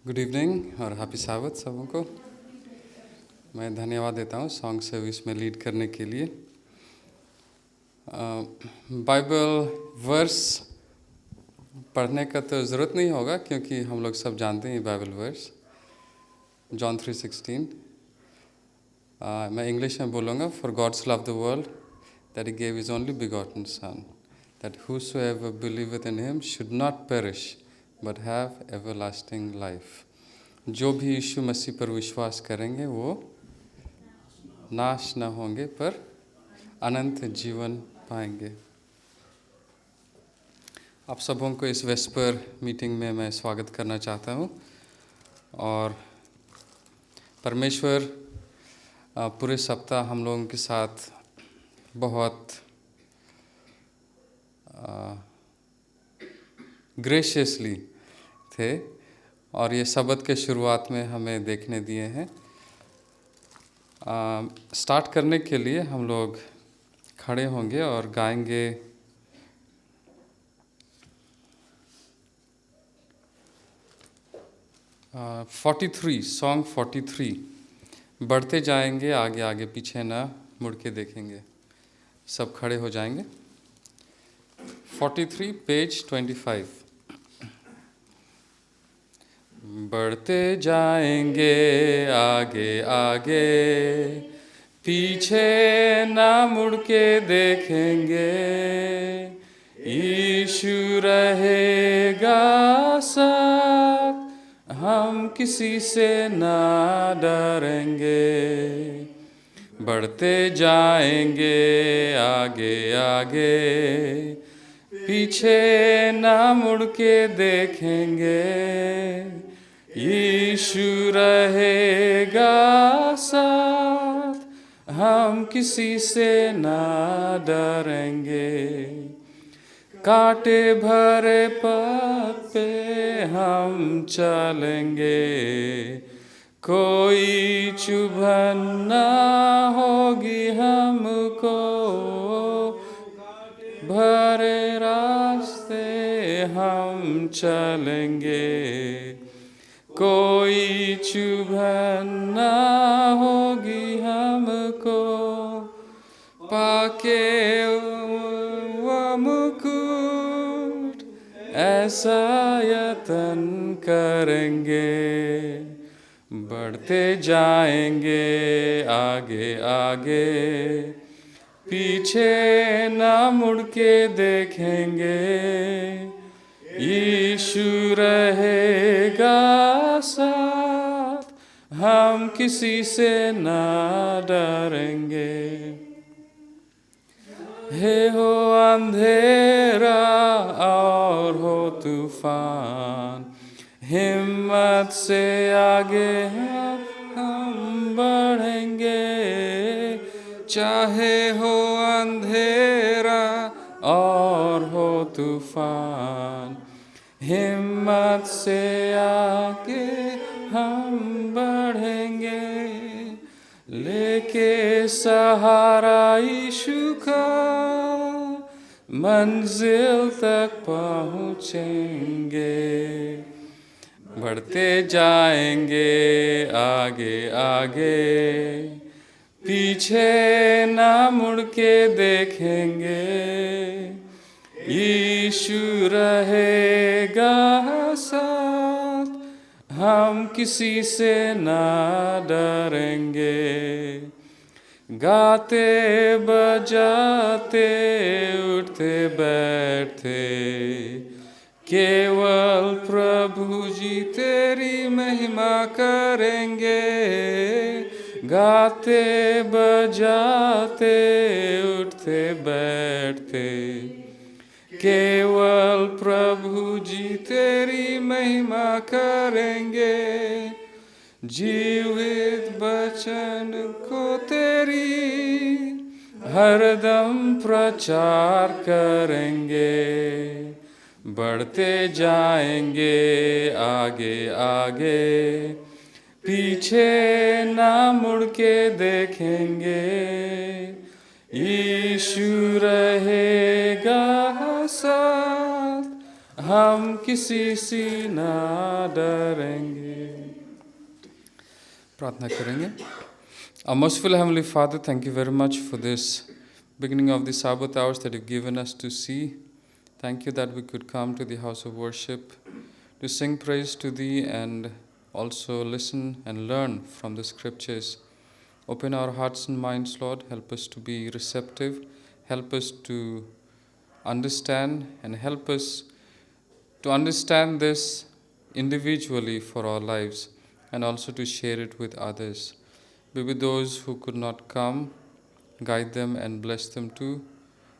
Good evening और happy साबत सबों को। मैं धन्यवाद देता हूँ सॉन्ग सर्विस में लीड करने के लिए। बाइबल वर्स पढ़ने का तो ज़रूरत नहीं होगा क्योंकि हम लोग सब जानते हैं बाइबल वर्स जॉन 3:16। मैं इंग्लिश में बोलूँगा, for God's love the world that he gave his only begotten son that whosoever believeth in him should not perish but have everlasting life। जो भी यीशु मसीह पर विश्वास करेंगे वो नाश न होंगे पर अनंत जीवन पाएंगे। आप सबों को इस वेस्पर मीटिंग में मैं स्वागत करना चाहता हूँ और परमेश्वर पूरे सप्ताह हम लोगों के साथ बहुत ग्रेशियसली थे और ये सबत के शुरुआत में हमें देखने दिए हैं। स्टार्ट करने के लिए हम लोग खड़े होंगे और गाएंगे 43 सॉन्ग 43। बढ़ते जाएंगे आगे आगे, पीछे ना मुड़ के देखेंगे। सब खड़े हो जाएंगे। 43 पेज 25। बढ़ते जाएंगे आगे आगे, पीछे ना मुड़ के देखेंगे। यीशु रहेगा साथ, हम किसी से ना डरेंगे। बढ़ते जाएंगे आगे आगे, पीछे ना मुड़ के देखेंगे। यीशु रहेगा साथ, हम किसी से ना डरेंगे। कांटे भरे पथ पे हम चलेंगे, कोई चुभन ना होगी हमको। भरे रास्ते हम चलेंगे, कोई चुभन ना होगी हमको। पाके वो मुकुट ऐसा यतन करेंगे। बढ़ते जाएंगे आगे आगे, पीछे ना मुड़ के देखेंगे। यीशु रहेगा साथ, हम किसी से ना डरेंगे। हे हो अंधेरा और हो तूफान, हिम्मत से आगे हम बढ़ेंगे। चाहे हो अंधेरा और हो तूफान, हिम्मत से आगे हम बढ़ेंगे। लेके सहारा यीशु का मंजिल तक पहुँचेंगे। बढ़ते जाएंगे आगे आगे, पीछे ना मुड़ के देखेंगे। यीशु रहेगा साथ, हम किसी से ना डरेंगे। गाते बजाते उठते बैठते, केवल प्रभु जी तेरी महिमा करेंगे। गाते बजाते उठते बैठते, केवल प्रभु जी तेरी महिमा करेंगे। जीवित वचन को तेरी हरदम प्रचार करेंगे। बढ़ते जाएंगे आगे आगे, पीछे ना मुड़ के देखेंगे। यीशु रहेगा साथ, हम किसी से ना डरेंगे। प्रार्थना करेंगे। Our merciful Heavenly Father, thank you very much for this beginning of the Sabbath hours that you've given us to see. Thank you that we could come to the house of worship to sing praise to Thee and also listen and learn from the scriptures. Open our hearts and minds, Lord. Help us to be receptive. Help us to understand and help us to understand this individually for our lives and also to share it with others. Be with those who could not come, guide them and bless them too.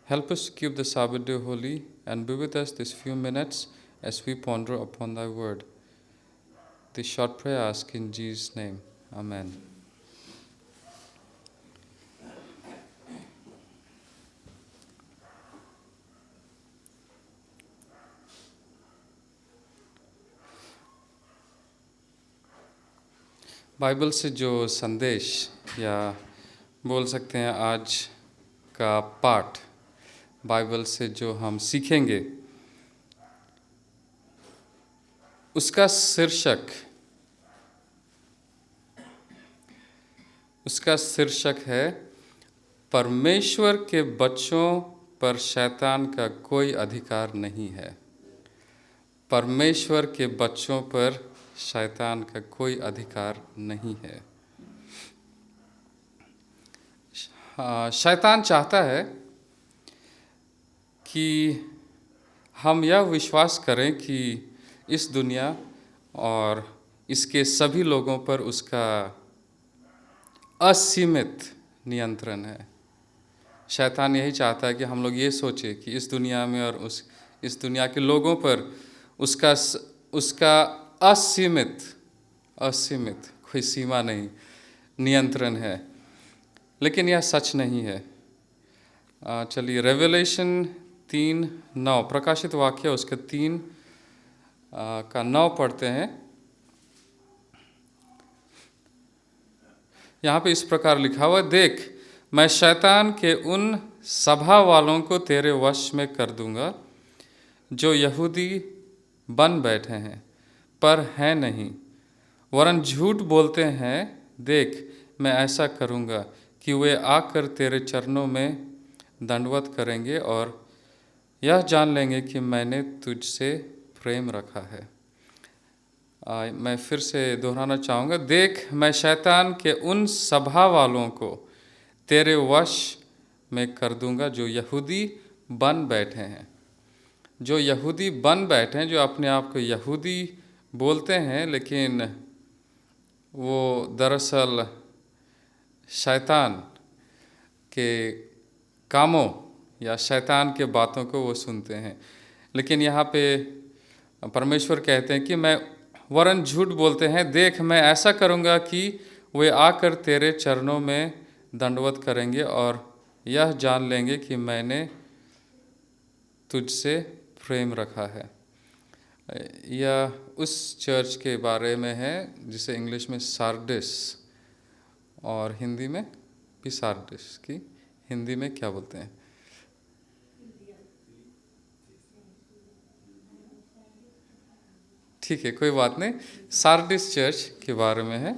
Help us to keep the Sabbath day holy and be with us these few minutes as we ponder upon Thy word. This short prayer I ask in Jesus' name. Amen. Bible से जो संदेश या बोल सकते हैं आज का पाठ, बाइबल से जो हम सीखेंगे, उसका शीर्षक है परमेश्वर के बच्चों पर शैतान का कोई अधिकार नहीं है। परमेश्वर के बच्चों पर शैतान का कोई अधिकार नहीं है। शैतान चाहता है कि हम यह विश्वास करें कि इस दुनिया और इसके सभी लोगों पर उसका असीमित नियंत्रण है। शैतान यही चाहता है कि हम लोग ये सोचें कि इस दुनिया में और इस दुनिया के लोगों पर उसका असीमित कोई सीमा नहीं, नियंत्रण है। लेकिन यह सच नहीं है। चलिए रेवलेशन 3:9, प्रकाशित वाक्य उसके 3 का 9 पढ़ते हैं। यहाँ पे इस प्रकार लिखा हुआ, देख मैं शैतान के उन सभा वालों को तेरे वश में कर दूंगा जो यहूदी बन बैठे हैं पर हैं नहीं, वरन झूठ बोलते हैं। देख मैं ऐसा करूंगा कि वे आकर तेरे चरणों में दंडवत करेंगे और यह जान लेंगे कि मैंने तुझसे प्रेम रखा है। मैं फिर से दोहराना चाहूँगा, देख मैं शैतान के उन सभा वालों को तेरे वश में कर दूंगा जो यहूदी बन बैठे हैं। जो यहूदी बन बैठे हैं, जो अपने आप को यहूदी बोलते हैं, लेकिन वो दरअसल शैतान के कामों या शैतान के बातों को वो सुनते हैं। लेकिन यहाँ पे परमेश्वर कहते हैं कि मैं वरन झूठ बोलते हैं, देख मैं ऐसा करूँगा कि वे आकर तेरे चरणों में दंडवत करेंगे और यह जान लेंगे कि मैंने तुझसे प्रेम रखा है। यह उस चर्च के बारे में है जिसे इंग्लिश में सार्डिस और हिंदी में भी सार्डिस की हिंदी में क्या बोलते हैं? ठीक है, कोई बात नहीं, सार्डिस चर्च के बारे में है।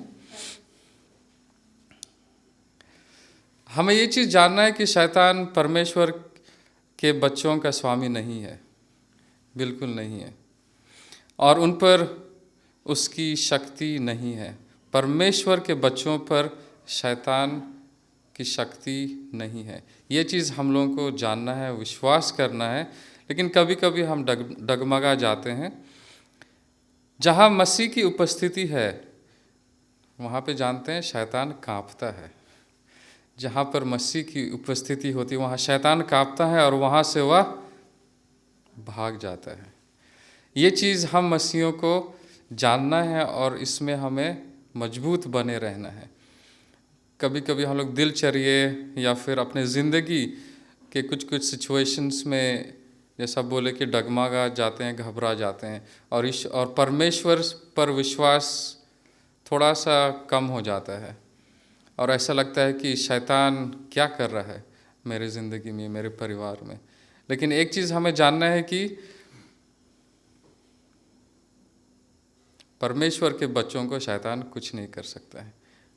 हमें ये चीज़ जानना है कि शैतान परमेश्वर के बच्चों का स्वामी नहीं है, बिल्कुल नहीं है, और उन पर उसकी शक्ति नहीं है। परमेश्वर के बच्चों पर शैतान की शक्ति नहीं है। ये चीज़ हम लोगों को जानना है, विश्वास करना है। लेकिन कभी कभी हम डगमगा जाते हैं। जहाँ मसीह की उपस्थिति है वहाँ पे जानते हैं शैतान कांपता है। जहाँ पर मसीह की उपस्थिति होती है वहाँ शैतान कांपता है और वहाँ से वह भाग जाता है। ये चीज़ हम मसीहियों को जानना है और इसमें हमें मजबूत बने रहना है। कभी कभी हम लोग दिलचर्ये या फिर अपने ज़िंदगी के कुछ सिचुएशंस में जैसा बोले कि डगमगा जाते हैं, घबरा जाते हैं और परमेश्वर पर विश्वास थोड़ा सा कम हो जाता है और ऐसा लगता है कि शैतान क्या कर रहा है मेरे ज़िंदगी में, मेरे परिवार में। लेकिन एक चीज़ हमें जानना है कि परमेश्वर के बच्चों पर शैतान की शक्ति नहीं है। परमेश्वर के बच्चों को शैतान कुछ नहीं कर सकता है,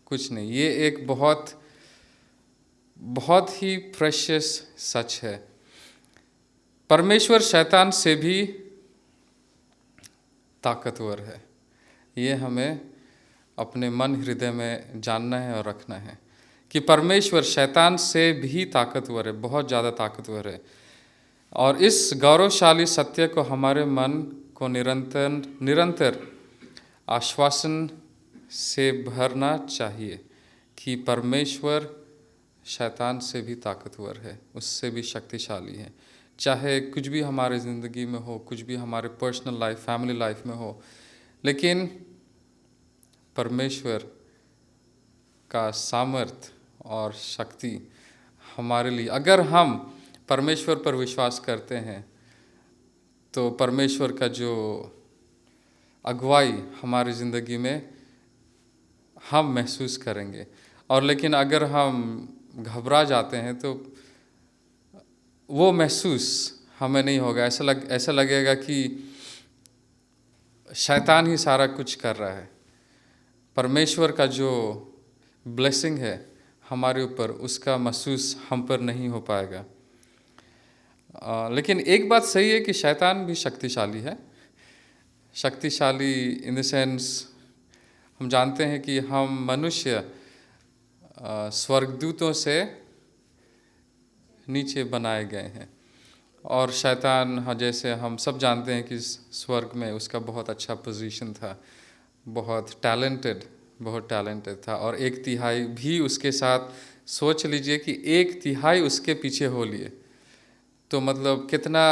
कुछ नहीं। ये एक बहुत बहुत ही प्रेशियस सच है। परमेश्वर शैतान से भी ताकतवर है। ये हमें अपने मन हृदय में जानना है और रखना है कि परमेश्वर शैतान से भी ताकतवर है, बहुत ज़्यादा ताकतवर है। और इस गौरवशाली सत्य को हमारे मन को निरंतर निरंतर आश्वासन से भरना चाहिए कि परमेश्वर शैतान से भी ताकतवर है, उससे भी शक्तिशाली है। चाहे कुछ भी हमारे ज़िंदगी में हो, कुछ भी हमारे पर्सनल लाइफ, फैमिली लाइफ में हो, लेकिन परमेश्वर का सामर्थ और शक्ति हमारे लिए, अगर हम परमेश्वर पर विश्वास करते हैं तो परमेश्वर का जो अगुवाई हमारी ज़िंदगी में हम महसूस करेंगे। और लेकिन अगर हम घबरा जाते हैं तो वो महसूस हमें नहीं होगा। ऐसा लगेगा कि शैतान ही सारा कुछ कर रहा है। परमेश्वर का जो ब्लेसिंग है हमारे ऊपर, उसका महसूस हम पर नहीं हो पाएगा। लेकिन एक बात सही है कि शैतान भी शक्तिशाली है। शक्तिशाली इन द सेंस, हम जानते हैं कि हम मनुष्य स्वर्गदूतों से नीचे बनाए गए हैं, और शैतान, हाँ, जैसे हम सब जानते हैं कि स्वर्ग में उसका बहुत अच्छा पोजीशन था, बहुत टैलेंटेड था। और 1/3 भी उसके साथ, सोच लीजिए कि 1/3 उसके पीछे हो लिए, तो मतलब कितना,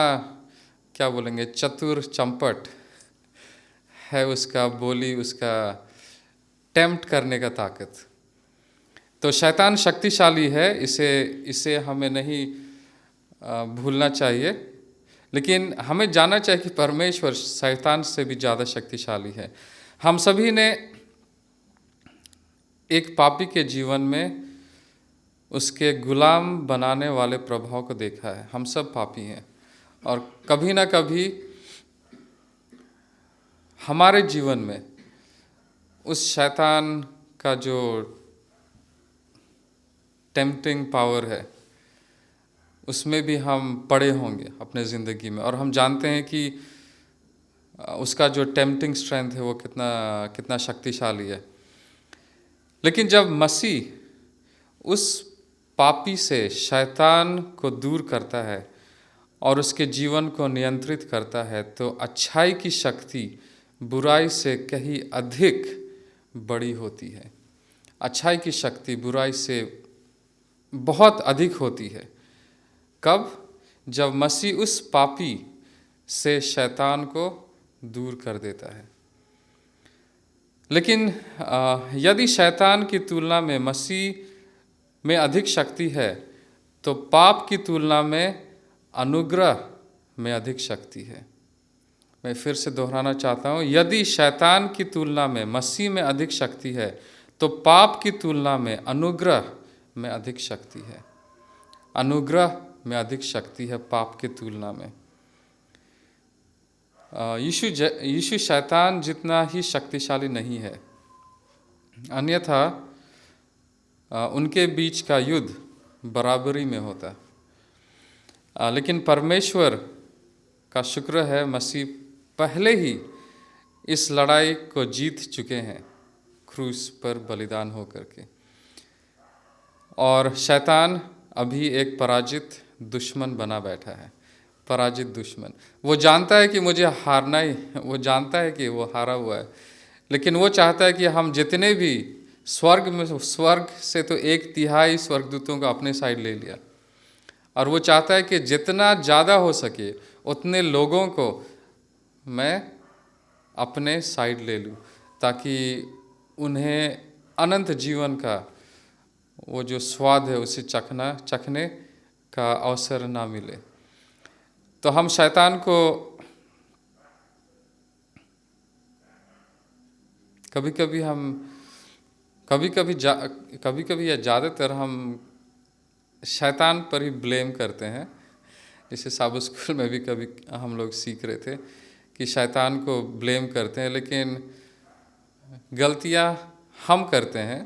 क्या बोलेंगे, चतुर चंपट है उसका बोली, उसका टेम्प्ट करने का ताकत। तो शैतान शक्तिशाली है, इसे हमें नहीं भूलना चाहिए। लेकिन हमें जानना चाहिए कि परमेश्वर शैतान से भी ज़्यादा शक्तिशाली है। हम सभी ने एक पापी के जीवन में उसके गुलाम बनाने वाले प्रभाव को देखा है। हम सब पापी हैं, और कभी ना कभी हमारे जीवन में उस शैतान का जो टेम्पटिंग पावर है, उसमें भी हम पड़े होंगे अपने ज़िंदगी में। और हम जानते हैं कि उसका जो टेम्पटिंग स्ट्रेंथ है वो कितना शक्तिशाली है। लेकिन जब मसीह उस पापी से, शैतान को दूर करता है और उसके जीवन को नियंत्रित करता है, तो अच्छाई की शक्ति बुराई से कहीं अधिक बड़ी होती है। अच्छाई की शक्ति बुराई से बहुत अधिक होती है। कब? जब मसीह उस पापी से शैतान को दूर कर देता है। लेकिन यदि शैतान की तुलना में मसीह में अधिक शक्ति है, तो पाप की तुलना में अनुग्रह में अधिक शक्ति है। मैं फिर से दोहराना चाहता हूँ, यदि शैतान की तुलना में मसीह में अधिक शक्ति है, तो पाप की तुलना में अनुग्रह में अधिक शक्ति है। अनुग्रह में अधिक शक्ति है पाप की तुलना में। यीशु शैतान जितना ही शक्तिशाली नहीं है, अन्यथा उनके बीच का युद्ध बराबरी में होता। लेकिन परमेश्वर का शुक्र है, मसीह पहले ही इस लड़ाई को जीत चुके हैं क्रूस पर बलिदान होकर के। और शैतान अभी एक पराजित दुश्मन बना बैठा है। पराजित दुश्मन, वो जानता है कि मुझे हारना ही, वो जानता है कि वो हारा हुआ है, लेकिन वो चाहता है कि हम जितने भी स्वर्ग से तो 1/3 स्वर्गदूतों को अपने साइड ले लिया, और वो चाहता है कि जितना ज़्यादा हो सके उतने लोगों को मैं अपने साइड ले लूँ, ताकि उन्हें अनंत जीवन का वो जो स्वाद है उसे चखने का अवसर ना मिले। तो हम शैतान को कभी कभी या ज़्यादातर हम शैतान पर ही ब्लेम करते हैं। जैसे साबुत स्कूल में भी कभी हम लोग सीख रहे थे कि शैतान को ब्लेम करते हैं, लेकिन गलतियां हम करते हैं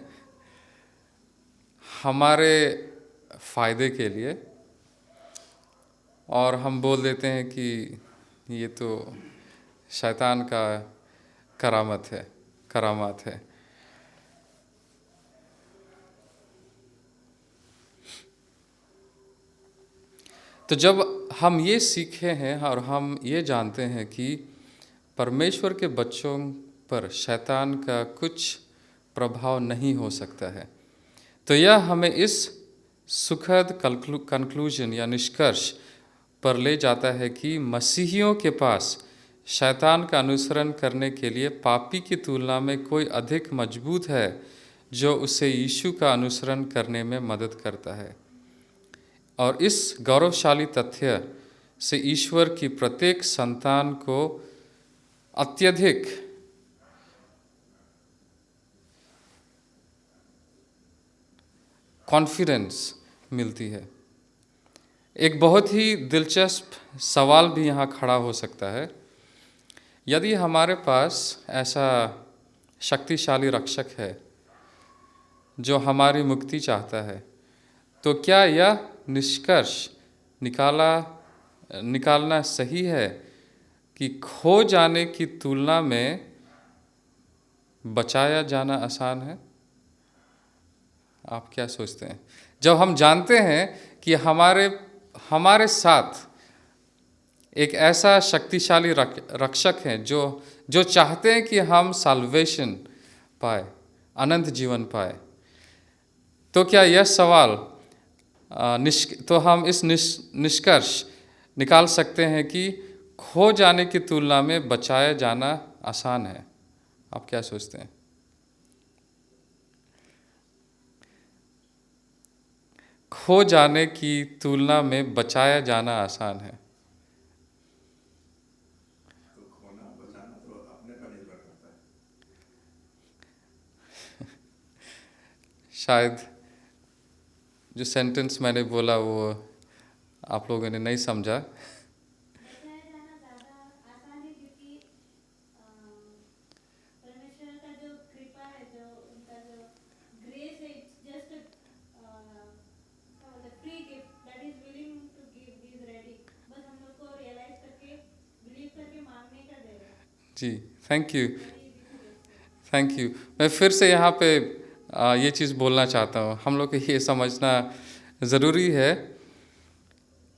हमारे फ़ायदे के लिए, और हम बोल देते हैं कि ये तो शैतान का करामात है। तो जब हम ये सीखे हैं और हम ये जानते हैं कि परमेश्वर के बच्चों पर शैतान का कुछ प्रभाव नहीं हो सकता है, तो यह हमें इस सुखद कंक्लूजन या निष्कर्ष पर ले जाता है कि मसीहियों के पास शैतान का अनुसरण करने के लिए पापी की तुलना में कोई अधिक मजबूत है जो उसे यीशु का अनुसरण करने में मदद करता है। और इस गौरवशाली तथ्य से ईश्वर की प्रत्येक संतान को अत्यधिक कॉन्फिडेंस मिलती है। एक बहुत ही दिलचस्प सवाल भी यहाँ खड़ा हो सकता है। यदि हमारे पास ऐसा शक्तिशाली रक्षक है जो हमारी मुक्ति चाहता है, तो क्या यह निष्कर्ष निकालना सही है कि खो जाने की तुलना में बचाया जाना आसान है? आप क्या सोचते हैं? जब हम जानते हैं कि हमारे साथ एक ऐसा शक्तिशाली रक्षक है जो चाहते हैं कि हम साल्वेशन पाए, अनंत जीवन पाए, तो क्या यह सवाल तो हम इस निष्कर्ष निकाल सकते हैं कि खो जाने की तुलना में बचाया जाना आसान है? आप क्या सोचते हैं? खो जाने की तुलना में बचाया जाना आसान है। तो खोना बचाना तो अपने पर निर्भर करता है। शायद जो सेंटेंस मैंने बोला वो आप लोगों ने नहीं समझा। बचाया जाना ज़्यादा आसान है क्योंकि परमेश्वर का जो कृपा है, जो उनका जो ग्रेस है, it's just free gift that is willing to give is ready. बस हम लोग को रियलाइज करके बिलीव करके मांगने का दे रहे हैं। जी, thank you, very easy to get. Thank you. मैं फिर से यहाँ पे ये चीज़ बोलना चाहता हूँ। हम लोग को ये समझना ज़रूरी है,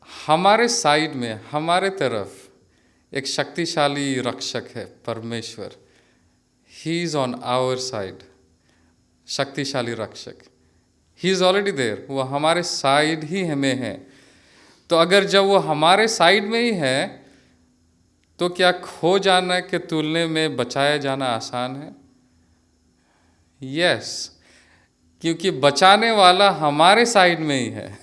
हमारे साइड में, हमारे तरफ एक शक्तिशाली रक्षक है, परमेश्वर। He is on our side. शक्तिशाली रक्षक, ही इज़ ऑलरेडी देयर, वो हमारे साइड ही हमें है। तो अगर जब वो हमारे साइड में ही है, तो क्या खो जाने के तुलने में बचाया जाना आसान है? यस, क्योंकि बचाने वाला हमारे साइड में ही है,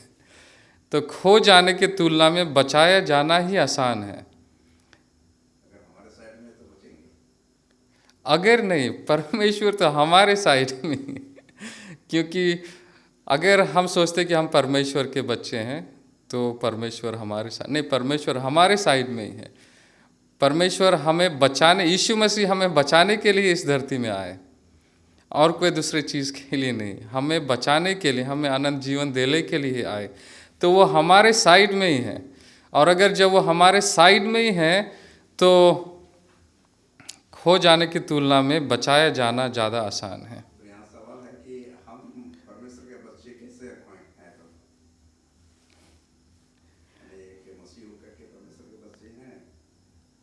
तो खो जाने की तुलना में बचाया जाना ही आसान है। अगर हमारे साइड में तो बचेंगे। अगर नहीं, परमेश्वर तो हमारे साइड में ही है। क्योंकि अगर हम सोचते कि हम परमेश्वर के बच्चे हैं, तो परमेश्वर हमारे साथ नहीं, परमेश्वर हमारे साइड में ही है। परमेश्वर हमें बचाने, यीशु मसीह हमें बचाने के लिए इस धरती में आए, और कोई दूसरी चीज़ के लिए नहीं। हमें बचाने के लिए, हमें अनंत जीवन देने के लिए आए, तो वो हमारे साइड में ही है। और अगर जब वो हमारे साइड में ही है, तो खो जाने की तुलना में बचाया जाना ज़्यादा आसान है। तो यहाँ सवाल है कि हम परमेश्वर के बच्चे कैसे हैं तो यानी कि मसीह होकर के परमेश्वर के बच्चे हैं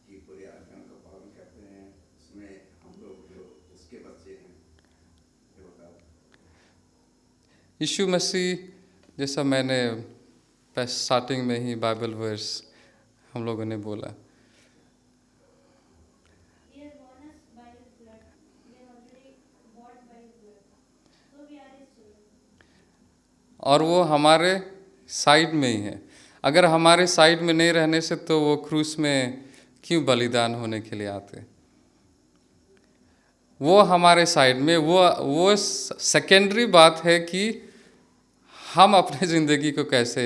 कि पूरी आज्ञाओं का पालन करते हैं, उसमें हम लोग जो उसके बच्चे हैं, ये बताओ। यीशु मसीह, जैसा मैंने स्टार्टिंग में ही बाइबल वर्स हम लोगों ने बोला, He has born us by his blood. We are already bought by his blood. So we are his children. और वो हमारे साइड में ही है। अगर हमारे साइड में नहीं रहने से, तो वो क्रूस में क्यों बलिदान होने के लिए आते? वो हमारे साइड में, वो सेकेंडरी बात है कि हम अपने ज़िंदगी को कैसे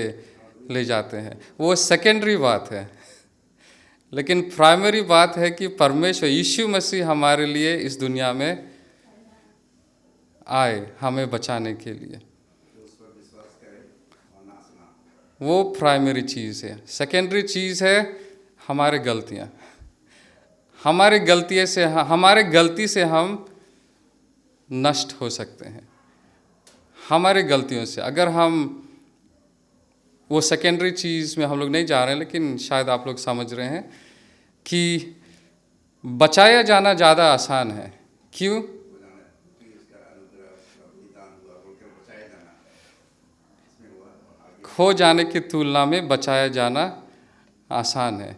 ले जाते हैं, वो सेकेंडरी बात है। लेकिन प्राइमरी बात है कि परमेश्वर यीशु मसीह हमारे लिए इस दुनिया में आए हमें बचाने के लिए। तो उस पर विश्वास करें और नाश ना हो। वो प्राइमरी चीज़ है। सेकेंडरी चीज़ है हमारे गलतियाँ। हमारे गलती से हम नष्ट हो सकते हैं। हमारे गलतियों से अगर हम, वो सेकेंडरी चीज़ में हम लोग नहीं जा रहे हैं, लेकिन शायद आप लोग समझ रहे हैं कि बचाया जाना ज़्यादा आसान है। क्यों? बुझाना कि उसका अनुग्रह, उसका बलिदान हुआ, बोलकर बचाया जाना इसमें हुआ और आगे खो जाने की तुलना में बचाया जाना आसान है।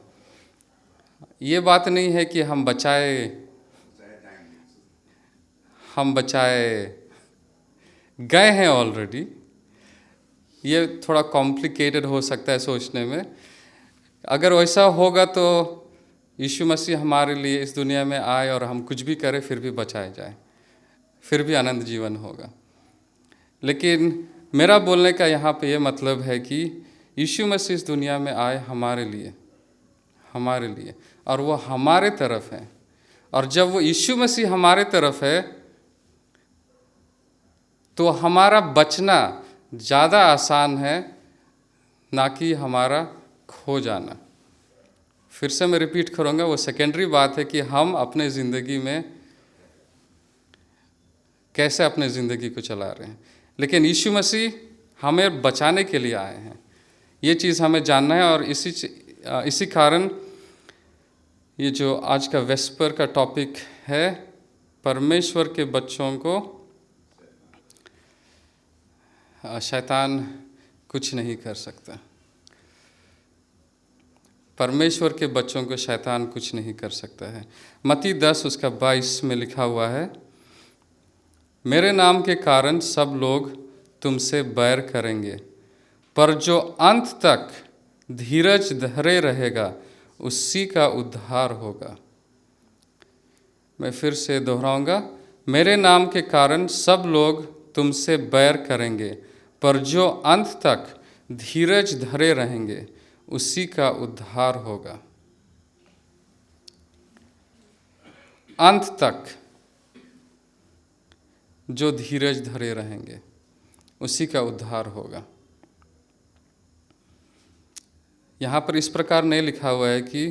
ये बात नहीं है कि हम बचाए गए हैं ऑलरेडी। ये थोड़ा कॉम्प्लिकेटेड हो सकता है सोचने में। अगर वैसा होगा तो यीशु मसीह हमारे लिए इस दुनिया में आए और हम कुछ भी करें फिर भी बचाए जाए, फिर भी आनंद जीवन होगा। लेकिन मेरा बोलने का यहाँ पे ये मतलब है कि यीशु मसीह इस दुनिया में आए हमारे लिए, और वो हमारे तरफ है। और जब वो यीशु मसीह हमारे तरफ है तो हमारा बचना ज़्यादा आसान है, ना कि हमारा खो जाना। फिर से मैं रिपीट करूँगा, वो सेकेंडरी बात है कि हम अपने ज़िंदगी में कैसे अपने ज़िंदगी को चला रहे हैं। लेकिन यीशु मसीह हमें बचाने के लिए आए हैं, ये चीज़ हमें जानना है। और इसी कारण ये जो आज का वेस्पर का टॉपिक है, परमेश्वर के बच्चों को शैतान कुछ नहीं कर सकता। परमेश्वर के बच्चों को शैतान कुछ नहीं कर सकता है। मत्ती 10 उसका 22 में लिखा हुआ है, मेरे नाम के कारण सब लोग तुमसे बैर करेंगे, पर जो अंत तक धीरज धरे रहेगा उसी का उद्धार होगा। मैं फिर से दोहराऊंगा, मेरे नाम के कारण सब लोग तुमसे बैर करेंगे, पर जो अंत तक धीरज धरे रहेंगे उसी का उद्धार होगा। अंत तक जो धीरज धरे रहेंगे उसी का उद्धार होगा। यहाँ पर इस प्रकार नहीं लिखा हुआ है कि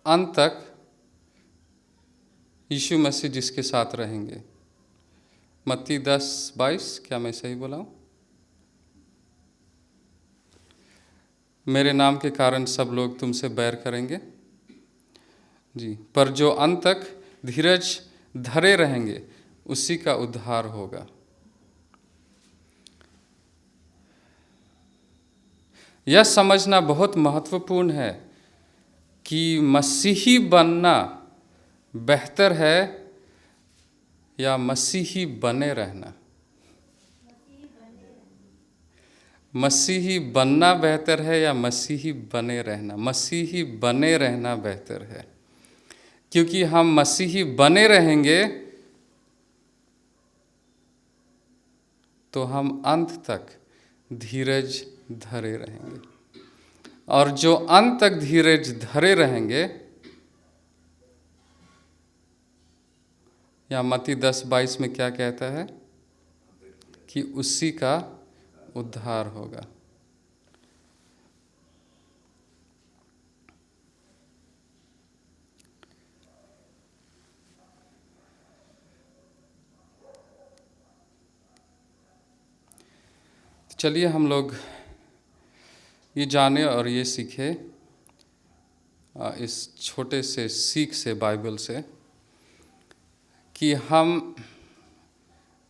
अंत तक यीशु मसीह जिसके साथ रहेंगे। मत्ती 10:22, क्या मैं सही बोला हूँ? मेरे नाम के कारण सब लोग तुमसे बैर करेंगे जी, पर जो अंत तक धीरज धरे रहेंगे उसी का उद्धार होगा। यह समझना बहुत महत्वपूर्ण है कि मसीही बनना बेहतर है या मसीही बने रहना। मसीही बनना बेहतर है या मसीही बने रहना? मसीही बने रहना बेहतर है, क्योंकि हम मसीही बने रहेंगे तो हम अंत तक धीरज धरे रहेंगे। और जो अंत तक धीरज धरे रहेंगे, या मत्ती 10:22 में क्या कहता है कि उसी का उद्धार होगा। चलिए हम लोग ये जाने और ये सीखे इस छोटे से सीख से, बाइबल से, कि हम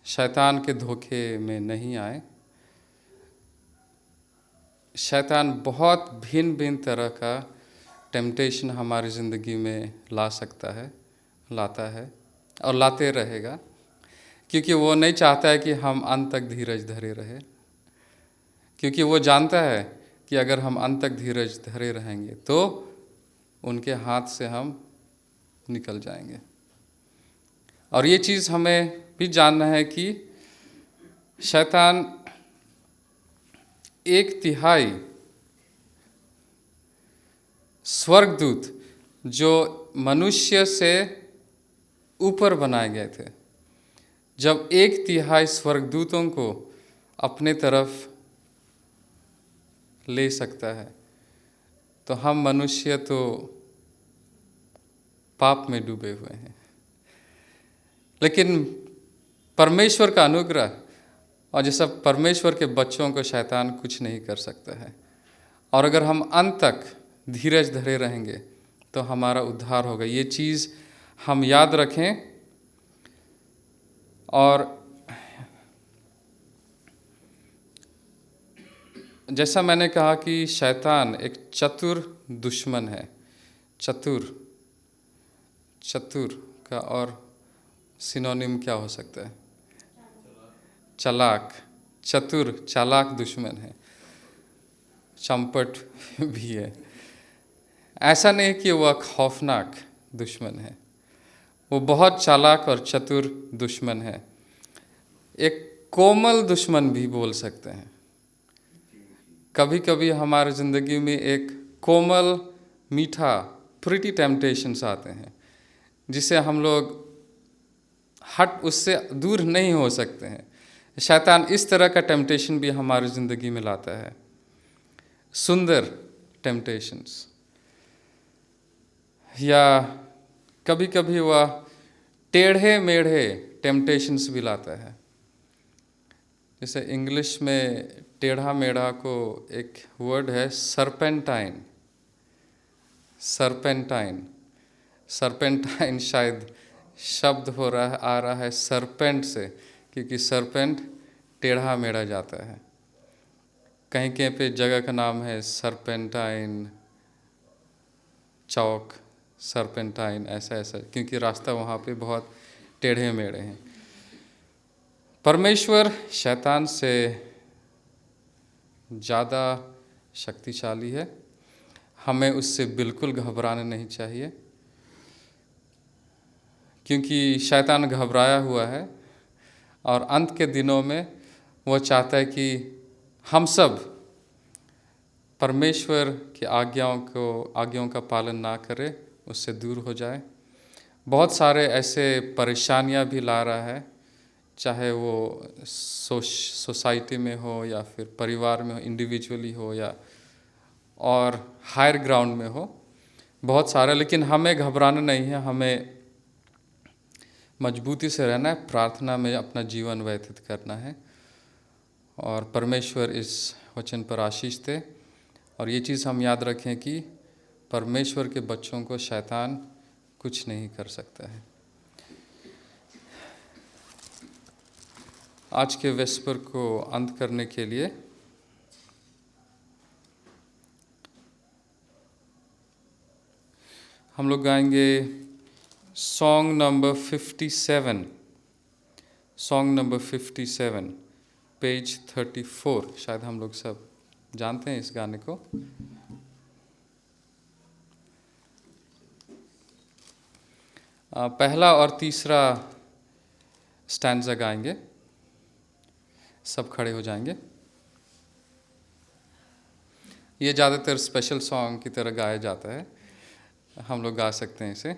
शैतान के धोखे में नहीं आए। शैतान बहुत भिन्न भिन्न तरह का टेम्पटेशन हमारी ज़िंदगी में ला सकता है, लाता है और लाते रहेगा, क्योंकि वो नहीं चाहता है कि हम अंत तक धीरज धरे रहे। क्योंकि वो जानता है कि अगर हम अंत तक धीरज धरे रहेंगे तो उनके हाथ से हम निकल जाएंगे। और ये चीज़ हमें भी जानना है कि शैतान 1/3 स्वर्गदूत जो मनुष्य से ऊपर बनाए गए थे। जब 1/3 स्वर्गदूतों को अपने तरफ ले सकता है, तो हम मनुष्य तो पाप में डूबे हुए हैं। लेकिन परमेश्वर का अनुग्रह, और जैसा परमेश्वर के बच्चों को शैतान कुछ नहीं कर सकता है। और अगर हम अंत तक धीरज धरे रहेंगे तो हमारा उद्धार होगा। ये चीज़ हम याद रखें। और जैसा मैंने कहा कि शैतान एक चतुर दुश्मन है। चतुर का और सिनोनिम क्या हो सकता है? चालाक। चतुर चालाक दुश्मन है, चंपट भी है। ऐसा नहीं कि वह खौफनाक दुश्मन है, वो बहुत चालाक और चतुर दुश्मन है। एक कोमल दुश्मन भी बोल सकते हैं। कभी कभी हमारी ज़िंदगी में एक कोमल मीठा प्रिटी टेम्पटेशंस आते हैं, जिसे हम लोग उससे दूर नहीं हो सकते हैं। शैतान इस तरह का टेम्पटेशन भी हमारी ज़िंदगी में लाता है, सुंदर टेम्पटेशंस। या कभी कभी वह टेढ़े मेढ़े टेम्पटेशंस भी लाता है। जैसे इंग्लिश में टेढ़ा मेढ़ा को एक वर्ड है सर्पेंटाइन। सर्पेंटाइन शायद शब्द आ रहा है सरपेंट से, क्योंकि सरपेंट टेढ़ा मेढ़ा जाता है। कहीं कहीं पे जगह का नाम है सर्पेंटाइन चौक, सर्पेंटाइन ऐसा, क्योंकि रास्ता वहाँ पे बहुत टेढ़े मेढ़े हैं। परमेश्वर शैतान से ज़्यादा शक्तिशाली है। हमें उससे बिल्कुल घबराना नहीं चाहिए, क्योंकि शैतान घबराया हुआ है और अंत के दिनों में वो चाहता है कि हम सब परमेश्वर की आज्ञाओं का पालन ना करें, उससे दूर हो जाए। बहुत सारे ऐसे परेशानियां भी ला रहा है, चाहे वो सोसाइटी में हो या फिर परिवार में हो, इंडिविजुअली हो या और हायर ग्राउंड में हो, बहुत सारे। लेकिन हमें घबराना नहीं है, हमें मजबूती से रहना है, प्रार्थना में अपना जीवन व्यतीत करना है। और परमेश्वर इस वचन पर आशीष दे। और ये चीज़ हम याद रखें कि परमेश्वर के बच्चों को शैतान कुछ नहीं कर सकता है। आज के वेस्पर को अंत करने के लिए हम लोग गाएंगे सॉन्ग नंबर 57, पेज 34। शायद हम लोग सब जानते हैं इस गाने को। पहला और तीसरा स्टैंजा गाएंगे। सब खड़े हो जाएंगे। ये ज़्यादातर स्पेशल सॉन्ग की तरह गाया जाता है, हम लोग गा सकते हैं इसे।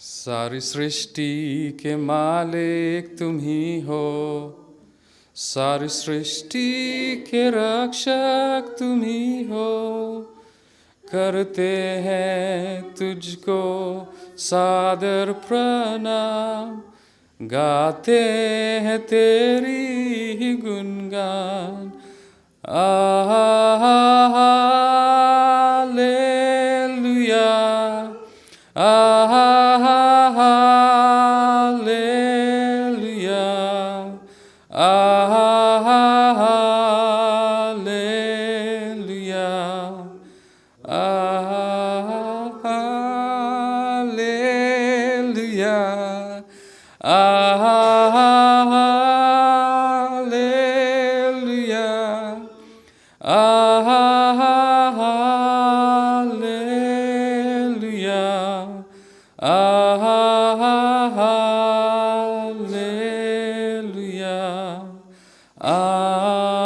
सारी सृष्टि के मालिक तुम ही हो, सारी सृष्टि के रक्षक तुम ही हो। करते हैं तुझको सादर प्रणाम, गाते हैं तेरी ही गुणगान। Hallelujah, hallelujah, hallelujah, hallelujah, hallelujah,